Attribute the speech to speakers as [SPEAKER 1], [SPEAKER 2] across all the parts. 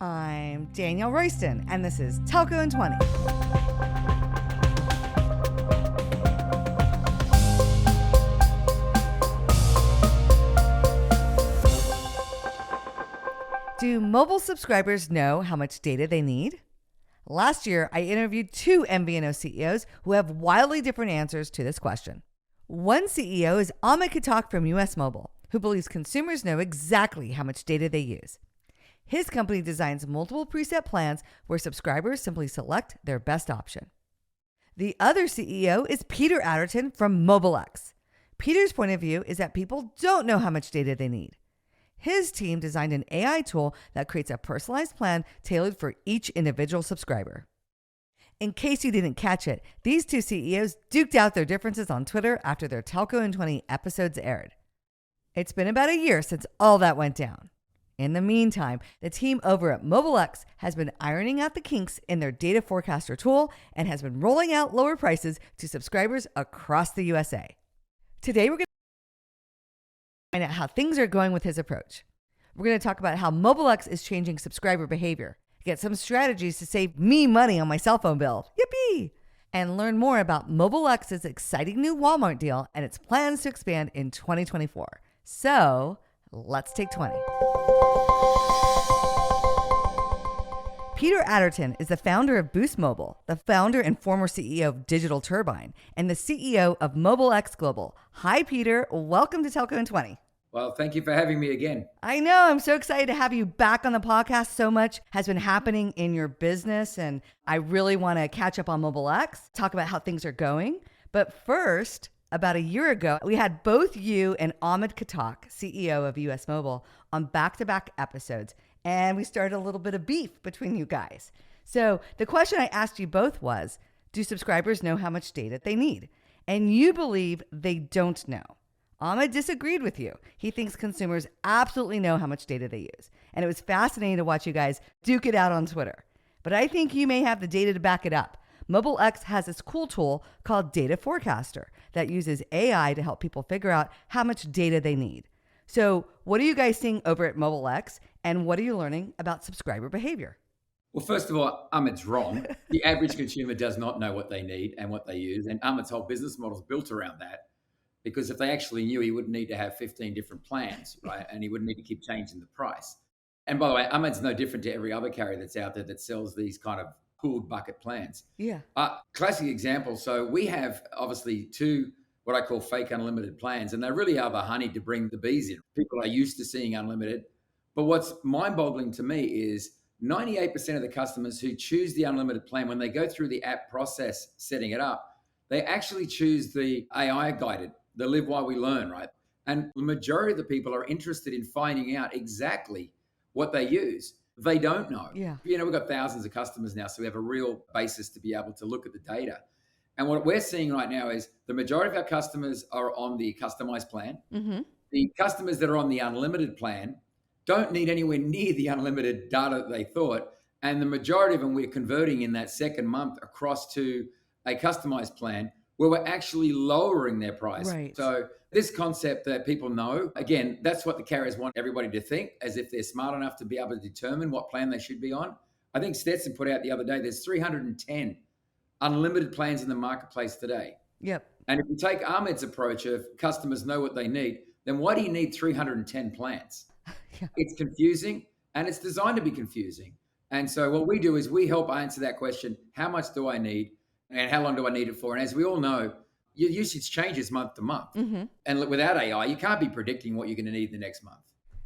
[SPEAKER 1] I'm Danielle Royston, and this is Telco in 20. Do mobile subscribers know how much data they need? Last year, I interviewed two MVNO CEOs who have wildly different answers to this question. One CEO is Ahmed Khattak from US Mobile, who believes consumers know exactly how much data they use. His company designs multiple preset plans where subscribers simply select their best option. The other CEO is Peter Adderton from MobileX. Peter's point of view is that people don't know how much data they need. His team designed an AI tool that creates a personalized plan tailored for each individual subscriber. In case you didn't catch it, these two CEOs duked out their differences on Twitter after their Telco in 20 episodes aired. It's been about a year since all that went down. In the meantime, the team over at MobileX has been ironing out the kinks in their data forecaster tool and has been rolling out lower prices to subscribers across the USA. Today, we're going to find out how things are going with his approach. We're going to talk about how MobileX is changing subscriber behavior, get some strategies to save me money on my cell phone bill, yippee, and learn more about MobileX's exciting new Walmart deal and its plans to expand in 2024. So, let's take 20. Peter Adderton is the founder of Boost Mobile, the founder and former CEO of Digital Turbine, and the CEO of MobileX Global. Hi, Peter. Welcome to Telco in 20.
[SPEAKER 2] Well, thank you for having me again.
[SPEAKER 1] I know. I'm so excited to have you back on the podcast. So much has been happening in your business, and I really want to catch up on MobileX, talk about how things are going. But first, about a year ago, we had both you and Ahmed Khattak, CEO of US Mobile, on back-to-back episodes, and we started a little bit of beef between you guys. So the question I asked you both was, do subscribers know how much data they need? And you believe they don't know. Ahmed disagreed with you. He thinks consumers absolutely know how much data they use. And it was fascinating to watch you guys duke it out on Twitter. But I think you may have the data to back it up. MobileX has this cool tool called Data Forecaster that uses AI to help people figure out how much data they need. So what are you guys seeing over at MobileX, and what are you learning about subscriber behavior?
[SPEAKER 2] Well, first of all, Ahmed's wrong. The average consumer does not know what they need and what they use. And Ahmed's whole business model is built around that, because if they actually knew, he wouldn't need to have 15 different plans, right? And he wouldn't need to keep changing the price. And by the way, Ahmed's no different to every other carrier that's out there that sells these kind of pooled bucket plans.
[SPEAKER 1] Yeah.
[SPEAKER 2] Classic example. So we have obviously two what I call fake unlimited plans, and they really are the honey to bring the bees in. People are used to seeing unlimited. But what's mind-boggling to me is 98% of the customers who choose the unlimited plan, when they go through the app process setting it up, they actually choose the AI guided, the Live While We Learn, right? And the majority of the people are interested in finding out exactly what they use. They don't know.
[SPEAKER 1] Yeah.
[SPEAKER 2] We've got thousands of customers now, so we have a real basis to be able to look at the data. And what we're seeing right now is the majority of our customers are on the customized plan.
[SPEAKER 1] Mm-hmm.
[SPEAKER 2] The customers that are on the unlimited plan don't need anywhere near the unlimited data that they thought. And the majority of them we're converting in that second month across to a customized plan where we're actually lowering their price.
[SPEAKER 1] Right.
[SPEAKER 2] So this concept that people know, again, that's what the carriers want everybody to think, as if they're smart enough to be able to determine what plan they should be on. I think Stetson put out the other day, there's 310 unlimited plans in the marketplace today.
[SPEAKER 1] Yep.
[SPEAKER 2] And if you take Ahmed's approach of customers know what they need, then why do you need 310 plans?
[SPEAKER 1] Yeah.
[SPEAKER 2] It's confusing, and it's designed to be confusing. And so what we do is we help answer that question, how much do I need and how long do I need it for? And as we all know, your usage changes month to month.
[SPEAKER 1] Mm-hmm.
[SPEAKER 2] And without AI, you can't be predicting what you're going to need the next month.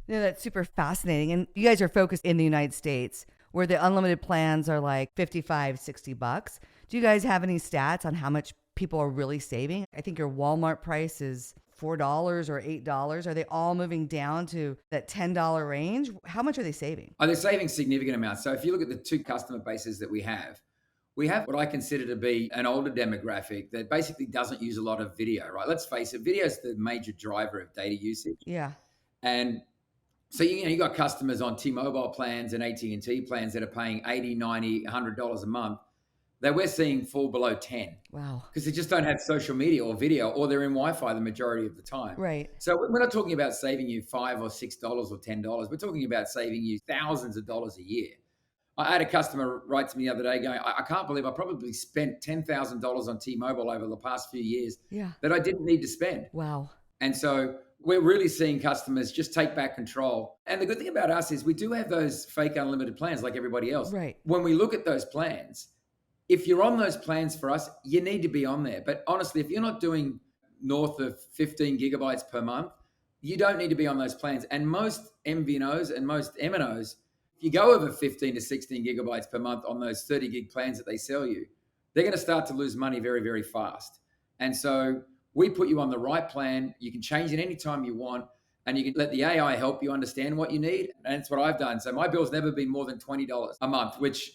[SPEAKER 1] No, that's super fascinating. And you guys are focused in the United States where the unlimited plans are like $55, $60. Do you guys have any stats on how much people are really saving? I think your Walmart price is $4 or $8. Are they all moving down to that $10 range? How much are they saving?
[SPEAKER 2] They're saving significant amounts. So if you look at the two customer bases that we have what I consider to be an older demographic that basically doesn't use a lot of video, right? Let's face it, video is the major driver of data usage.
[SPEAKER 1] Yeah.
[SPEAKER 2] And so, you got customers on T-Mobile plans and AT&T plans that are paying $80, $90, $100 a month that we're seeing fall below 10.
[SPEAKER 1] Wow.
[SPEAKER 2] Because they just don't have social media or video, or they're in Wi-Fi the majority of the time.
[SPEAKER 1] Right.
[SPEAKER 2] So we're not talking about saving you $5 or $6 or $10. We're talking about saving you thousands of dollars a year. I had a customer write to me the other day going, I can't believe I probably spent $10,000 on T-Mobile over the past few years
[SPEAKER 1] Yeah.
[SPEAKER 2] that I didn't need to spend.
[SPEAKER 1] Wow.
[SPEAKER 2] And so we're really seeing customers just take back control. And the good thing about us is we do have those fake unlimited plans like everybody else.
[SPEAKER 1] Right.
[SPEAKER 2] When we look at those plans, if you're on those plans for us, you need to be on there. But honestly, if you're not doing north of 15 gigabytes per month, you don't need to be on those plans. And most MVNOs and most MNOs, if you go over 15 to 16 gigabytes per month on those 30 gig plans that they sell you, they're going to start to lose money very, very fast. And so we put you on the right plan. You can change it anytime you want, and you can let the AI help you understand what you need. And that's what I've done. So my bill's never been more than $20 a month, which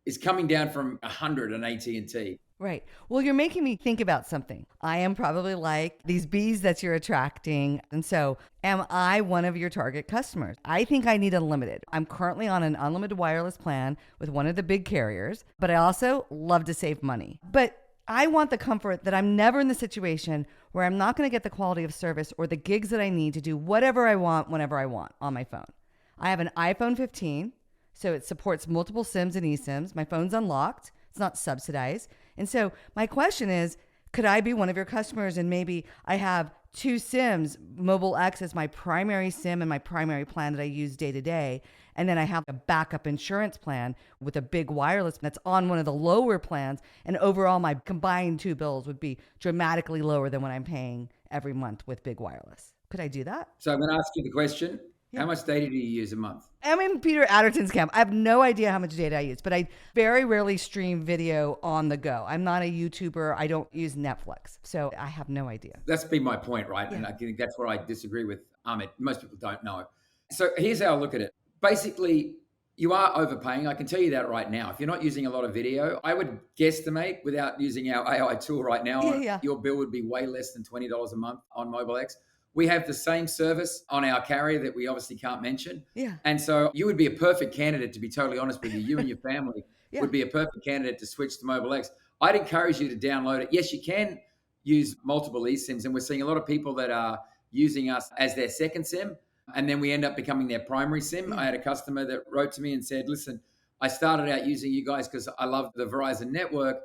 [SPEAKER 2] is coming down from 100 on AT&T.
[SPEAKER 1] Right. Well, you're making me think about something. I am probably like these bees that you're attracting. And so am I one of your target customers? I think I need unlimited. I'm currently on an unlimited wireless plan with one of the big carriers, but I also love to save money. But I want the comfort that I'm never in the situation where I'm not going to get the quality of service or the gigs that I need to do whatever I want whenever I want on my phone. I have an iPhone 15, so it supports multiple SIMs and eSIMs. My phone's unlocked. It's not subsidized. And so my question is, could I be one of your customers and maybe I have two SIMs, Mobile X as my primary SIM and my primary plan that I use day to day. And then I have a backup insurance plan with a big wireless that's on one of the lower plans. And overall, my combined two bills would be dramatically lower than what I'm paying every month with big wireless. Could I do that?
[SPEAKER 2] So I'm going to ask you the question. How much data do you use a month?
[SPEAKER 1] I'm in Peter Adderton's camp. I have no idea how much data I use, but I very rarely stream video on the go. I'm not a YouTuber. I don't use Netflix. So I have no idea.
[SPEAKER 2] That's been my point, right? Yeah. And I think that's what I disagree with Amit. Most people don't know. So here's how I look at it. Basically, you are overpaying. I can tell you that right now. If you're not using a lot of video, I would guesstimate without using our AI tool right now, your bill would be way less than $20 a month on Mobile X. We have the same service on our carrier that we obviously can't mention.
[SPEAKER 1] Yeah.
[SPEAKER 2] And so you would be a perfect candidate, to be totally honest with you. You and your family would be a perfect candidate to switch to Mobile X. I'd encourage you to download it. Yes, you can use multiple eSIMs, and we're seeing a lot of people that are using us as their second SIM, and then we end up becoming their primary SIM. I had a customer that wrote to me and said, listen, I started out using you guys because I love the Verizon network,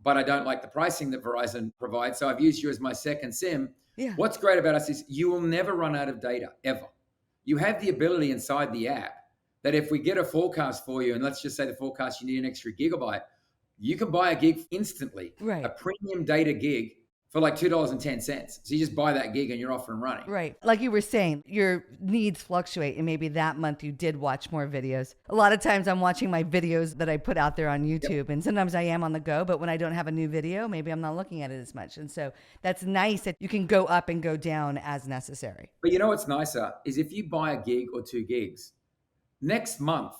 [SPEAKER 2] but I don't like the pricing that Verizon provides. So I've used you as my second SIM.
[SPEAKER 1] Yeah.
[SPEAKER 2] What's great about us is you will never run out of data, ever. You have the ability inside the app that if we get a forecast for you, and let's just say the forecast, you need an extra gigabyte, you can buy a gig instantly,
[SPEAKER 1] right.
[SPEAKER 2] A premium data gig for like $2.10. So you just buy that gig and you're off and running.
[SPEAKER 1] Right. Like you were saying, your needs fluctuate, and maybe that month you did watch more videos. A lot of times I'm watching my videos that I put out there on YouTube, and sometimes I am on the go, but when I don't have a new video, maybe I'm not looking at it as much. And so that's nice that you can go up and go down as necessary.
[SPEAKER 2] But you know what's nicer is if you buy a gig or 2 gigs, next month,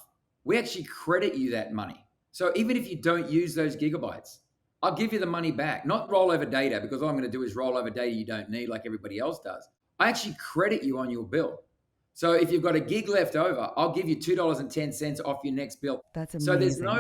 [SPEAKER 2] we actually credit you that money. So even if you don't use those gigabytes, I'll give you the money back, not rollover data, because all I'm going to do is roll over data you don't need like everybody else does. I actually credit you on your bill. So if you've got a gig left over, I'll give you $2.10 off your next bill.
[SPEAKER 1] That's amazing.
[SPEAKER 2] So there's no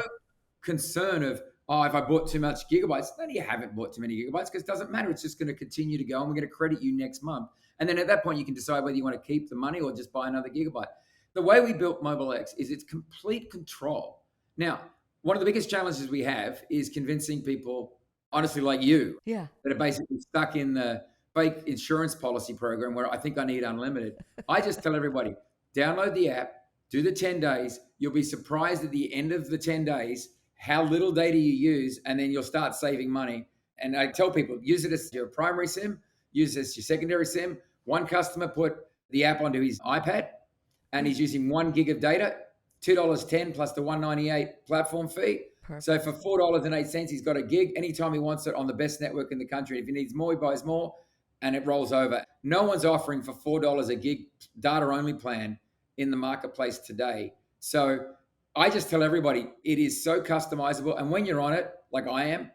[SPEAKER 2] concern of, oh, if I bought too much gigabytes. No, you haven't bought too many gigabytes, because it doesn't matter. It's just going to continue to go, and we're going to credit you next month. And then at that point, you can decide whether you want to keep the money or just buy another gigabyte. The way we built Mobile X is it's complete control. Now, one of the biggest challenges we have is convincing people, honestly, like you, that are basically stuck in the fake insurance policy program where I think I need unlimited. I just tell everybody, download the app, do the 10 days. You'll be surprised at the end of the 10 days how little data you use, and then you'll start saving money. And I tell people, use it as your primary SIM, use it as your secondary SIM. One customer put the app onto his iPad, and he's using 1 gig of data, $2.10 plus the $1.98 platform fee. Perfect. So for $4.08, he's got a gig anytime he wants it on the best network in the country. If he needs more, he buys more, and it rolls over. No one's offering for $4 a gig data-only plan in the marketplace today. So I just tell everybody it is so customizable. And when you're on it, like I am,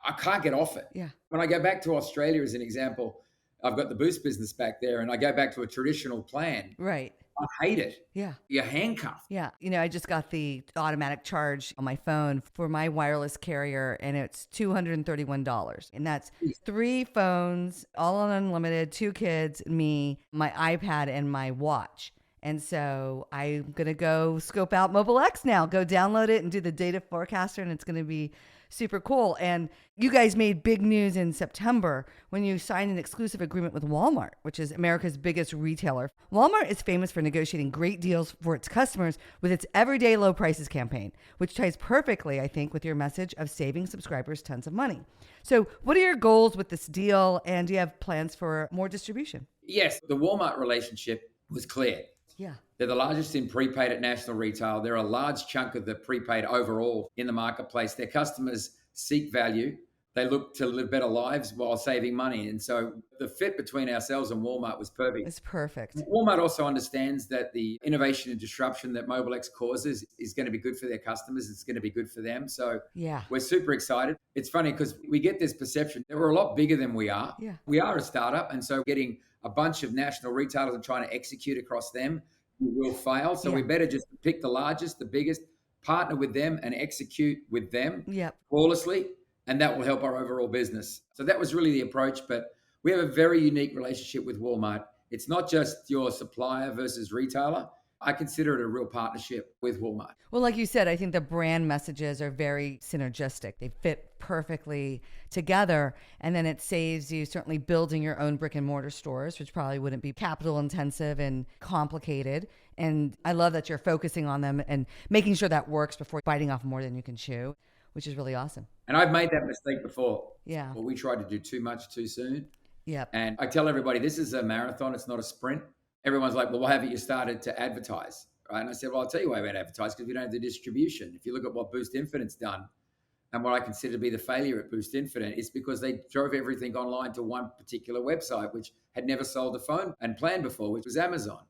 [SPEAKER 2] I can't get off it.
[SPEAKER 1] Yeah.
[SPEAKER 2] When I go back to Australia as an example, I've got the Boost business back there, and I go back to a traditional plan.
[SPEAKER 1] Right.
[SPEAKER 2] I hate it.
[SPEAKER 1] Yeah.
[SPEAKER 2] You're handcuffed.
[SPEAKER 1] Yeah. You know, I just got the automatic charge on my phone for my wireless carrier, and it's $231. And that's 3 phones, all on unlimited, 2 kids, me, my iPad, and my watch. And so I'm going to go scope out Mobile X now, go download it and do the data forecaster. And it's going to be super cool. And you guys made big news in September when you signed an exclusive agreement with Walmart, which is America's biggest retailer. Walmart is famous for negotiating great deals for its customers with its everyday low prices campaign, which ties perfectly, I think, with your message of saving subscribers tons of money. So what are your goals with this deal? And do you have plans for more distribution?
[SPEAKER 2] Yes, the Walmart relationship was clear.
[SPEAKER 1] Yeah.
[SPEAKER 2] They're the largest in prepaid at national retail. They're a large chunk of the prepaid overall in the marketplace. Their customers seek value. They look to live better lives while saving money. And so the fit between ourselves and Walmart was perfect.
[SPEAKER 1] It's perfect.
[SPEAKER 2] Walmart also understands that the innovation and disruption that Mobile X causes is going to be good for their customers. It's going to be good for them. So
[SPEAKER 1] Yeah.
[SPEAKER 2] we're super excited. It's funny because we get this perception that we're a lot bigger than we are.
[SPEAKER 1] Yeah.
[SPEAKER 2] We are a startup. And so getting a bunch of national retailers and trying to execute across them, we will fail. So we better just pick the largest, the biggest, partner with them and execute with them
[SPEAKER 1] Yep.
[SPEAKER 2] flawlessly. And that will help our overall business. So that was really the approach. But we have a very unique relationship with Walmart. It's not just your supplier versus retailer. I consider it a real partnership with Walmart.
[SPEAKER 1] Well, like you said, I think the brand messages are very synergistic. They fit perfectly together. And then it saves you certainly building your own brick and mortar stores, which probably wouldn't be capital intensive and complicated. And I love that you're focusing on them and making sure that works before biting off more than you can chew, which is really awesome.
[SPEAKER 2] And I've made that mistake before.
[SPEAKER 1] Yeah.
[SPEAKER 2] Well, we tried to do too much too soon.
[SPEAKER 1] Yep.
[SPEAKER 2] And I tell everybody, this is a marathon. It's not a sprint. Everyone's like, well, why haven't you started to advertise? Right? And I said, well, I'll tell you why we haven't advertised, because we don't have the distribution. If you look at what Boost Infinite's done and what I consider to be the failure at Boost Infinite, it's because they drove everything online to one particular website, which had never sold a phone and plan before, which was Amazon.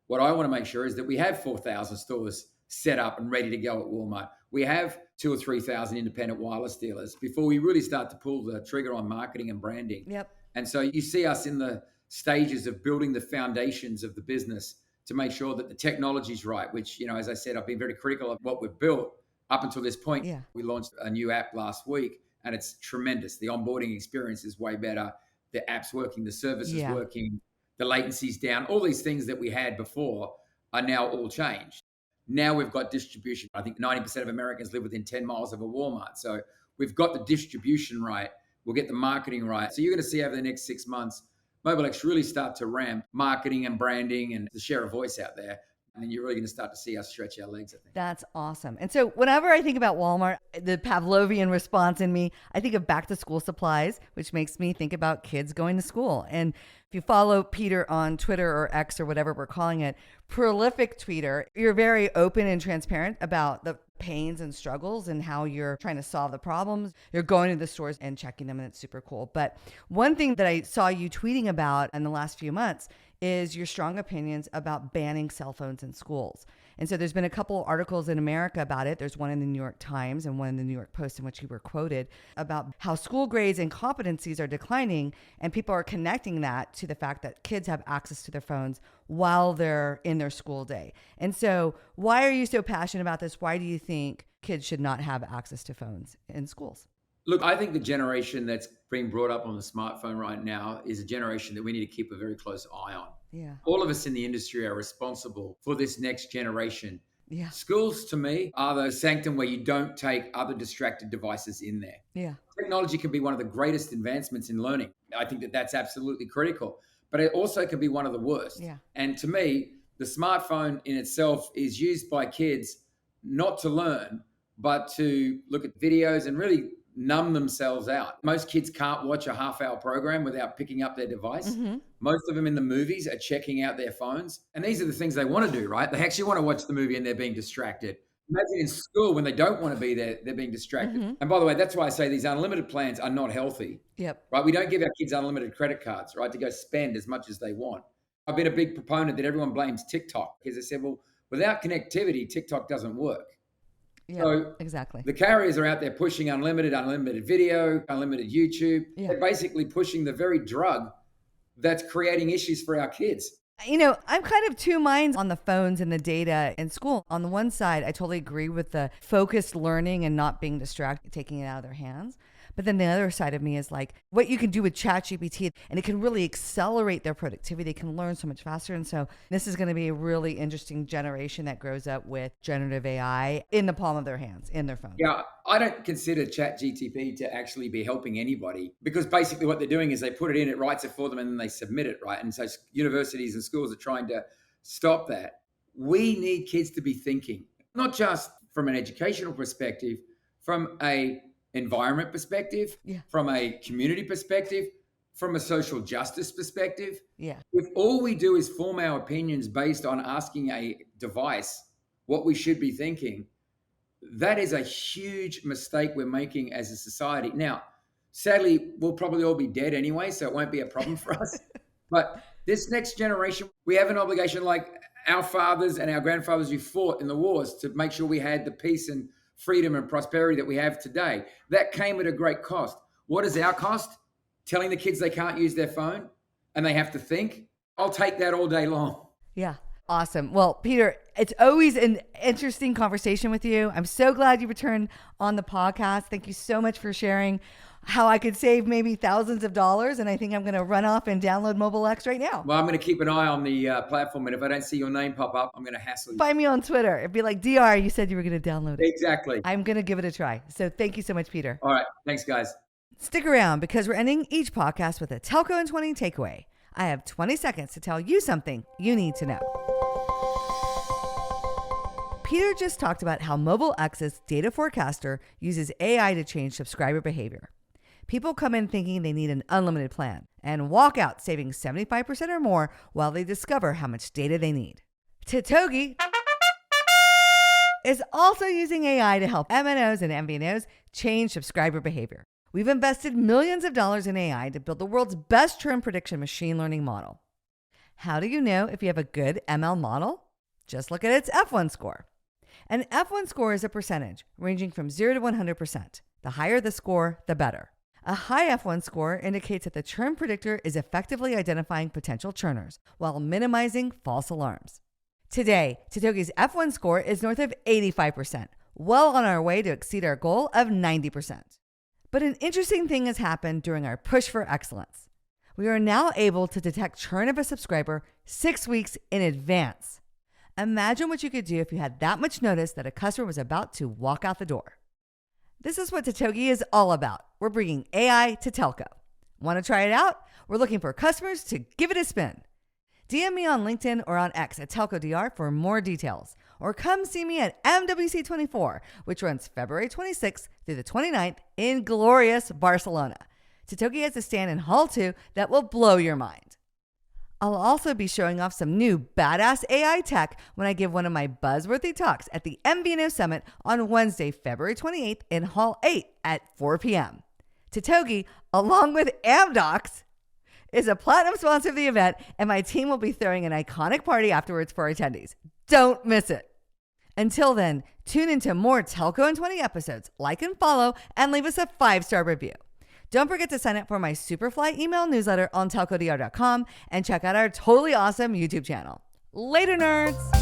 [SPEAKER 2] What I want to make sure is that we have 4,000 stores set up and ready to go at Walmart. We have 2,000 or 3,000 independent wireless dealers before we really start to pull the trigger on marketing and branding.
[SPEAKER 1] Yep.
[SPEAKER 2] And so you see us in the stages of building the foundations of the business to make sure that the technology's right, which, as I said, I've been very critical of what we've built up until this point.
[SPEAKER 1] Yeah.
[SPEAKER 2] We launched a new app last week and it's tremendous. The onboarding experience is way better. The app's working, the service is working, the latency's down. All these things that we had before are now all changed. Now we've got distribution. I think 90% of Americans live within 10 miles of a Walmart. So we've got the distribution right. We'll get the marketing right. So you're going to see over the next 6 months, Mobile X really start to ramp marketing and branding and the share of voice out there. And then you're really going to start to see us stretch our legs, I think.
[SPEAKER 1] That's awesome. And so whenever I think about Walmart, the Pavlovian response in me, I think of back to school supplies, which makes me think about kids going to school. And if you follow Peter on Twitter or X or whatever we're calling it, prolific tweeter, you're very open and transparent about the pains and struggles and how you're trying to solve the problems. You're going to the stores and checking them, and it's super cool. But one thing that I saw you tweeting about in the last few months is your strong opinions about banning cell phones in schools. And so there's been a couple articles in America about it. There's one in the New York Times and one in the New York Post in which you were quoted about how school grades and competencies are declining, and people are connecting that to the fact that kids have access to their phones while they're in their school day. And so why are you so passionate about this? Why do you think kids should not have access to phones in schools?
[SPEAKER 2] Look, I think the generation that's being brought up on the smartphone right now is a generation that we need to keep a very close eye on.
[SPEAKER 1] Yeah.
[SPEAKER 2] All of us in the industry are responsible for this next generation.
[SPEAKER 1] Yeah.
[SPEAKER 2] Schools, to me, are the sanctum where you don't take other distracted devices in there.
[SPEAKER 1] Yeah.
[SPEAKER 2] Technology can be one of the greatest advancements in learning. I think that that's absolutely critical, but it also can be one of the worst.
[SPEAKER 1] Yeah.
[SPEAKER 2] And to me, the smartphone in itself is used by kids not to learn, but to look at videos and really numb themselves out. Most kids can't watch a half-hour program without picking up their device.
[SPEAKER 1] Mm-hmm.
[SPEAKER 2] Most of them in the movies are checking out their phones. And these are the things they want to do, right? They actually want to watch the movie and they're being distracted. Imagine in school when they don't want to be there, they're being distracted.
[SPEAKER 1] Mm-hmm.
[SPEAKER 2] And by the way, that's why I say these unlimited plans are not healthy.
[SPEAKER 1] Yep.
[SPEAKER 2] Right? We don't give our kids unlimited credit cards, right, to go spend as much as they want. I've been a big proponent that everyone blames TikTok because they said, well, without connectivity, TikTok doesn't work.
[SPEAKER 1] Yeah,
[SPEAKER 2] so
[SPEAKER 1] exactly.
[SPEAKER 2] The carriers are out there pushing unlimited video, unlimited YouTube.
[SPEAKER 1] Yeah.
[SPEAKER 2] They're basically pushing the very drug that's creating issues for our kids.
[SPEAKER 1] I'm kind of two minds on the phones and the data in school. On the one side, I totally agree with the focused learning and not being distracted, taking it out of their hands. But then the other side of me is like what you can do with ChatGPT, and it can really accelerate their productivity. They can learn so much faster. And so this is going to be a really interesting generation that grows up with generative AI in the palm of their hands, in their phone.
[SPEAKER 2] Yeah, I don't consider ChatGPT to actually be helping anybody, because basically what they're doing is they put it in, it writes it for them, and then they submit it, right? And so universities and schools are trying to stop that. We need kids to be thinking, not just from an educational perspective, from a environment perspective, from a community perspective, from a social justice perspective.
[SPEAKER 1] Yeah.
[SPEAKER 2] If all we do is form our opinions based on asking a device what we should be thinking, that is a huge mistake we're making as a society. Now, sadly, we'll probably all be dead anyway, so it won't be a problem for us. But this next generation, we have an obligation, like our fathers and our grandfathers who fought in the wars, to make sure we had the peace and freedom and prosperity that we have today. That came at a great cost. What is our cost? Telling the kids they can't use their phone and they have to think? I'll take that all day long.
[SPEAKER 1] Yeah. Awesome. Well, Peter, it's always an interesting conversation with you. I'm so glad you returned on the podcast. Thank you so much for sharing how I could save maybe thousands of dollars. And I think I'm going to run off and download Mobile X right now.
[SPEAKER 2] Well, I'm going to keep an eye on the platform. And if I don't see your name pop up, I'm going to hassle you.
[SPEAKER 1] Find me on Twitter. It'd be like, DR, you said you were going to download it.
[SPEAKER 2] Exactly.
[SPEAKER 1] I'm going to give it a try. So thank you so much, Peter.
[SPEAKER 2] All right. Thanks, guys.
[SPEAKER 1] Stick around because we're ending each podcast with a Telco in 20 takeaway. I have 20 seconds to tell you something you need to know. Peter just talked about how Mobile X's data forecaster uses AI to change subscriber behavior. People come in thinking they need an unlimited plan and walk out saving 75% or more while they discover how much data they need. Totogi is also using AI to help MNOs and MVNOs change subscriber behavior. We've invested millions of dollars in AI to build the world's best churn prediction machine learning model. How do you know if you have a good ML model? Just look at its F1 score. An F1 score is a percentage ranging from 0 to 100%. The higher the score, the better. A high F1 score indicates that the churn predictor is effectively identifying potential churners while minimizing false alarms. Today, Totogi's F1 score is north of 85%, well on our way to exceed our goal of 90%. But an interesting thing has happened during our push for excellence. We are now able to detect churn of a subscriber 6 weeks in advance. Imagine what you could do if you had that much notice that a customer was about to walk out the door. This is what Totogi is all about. We're bringing AI to telco. Want to try it out? We're looking for customers to give it a spin. DM me on LinkedIn or on X at TelcoDR for more details. Or come see me at MWC24, which runs February 26th through the 29th in glorious Barcelona. Totogi has a stand in Hall 2 that will blow your mind. I'll also be showing off some new badass AI tech when I give one of my buzzworthy talks at the MVNO Summit on Wednesday, February 28th in Hall 8 at 4 p.m. Totogi, along with Amdocs, is a platinum sponsor of the event, and my team will be throwing an iconic party afterwards for attendees. Don't miss it. Until then, tune into more Telco in 20 episodes, like and follow, and leave us a 5-star review. Don't forget to sign up for my Superfly email newsletter on telcodr.com and check out our totally awesome YouTube channel. Later, nerds!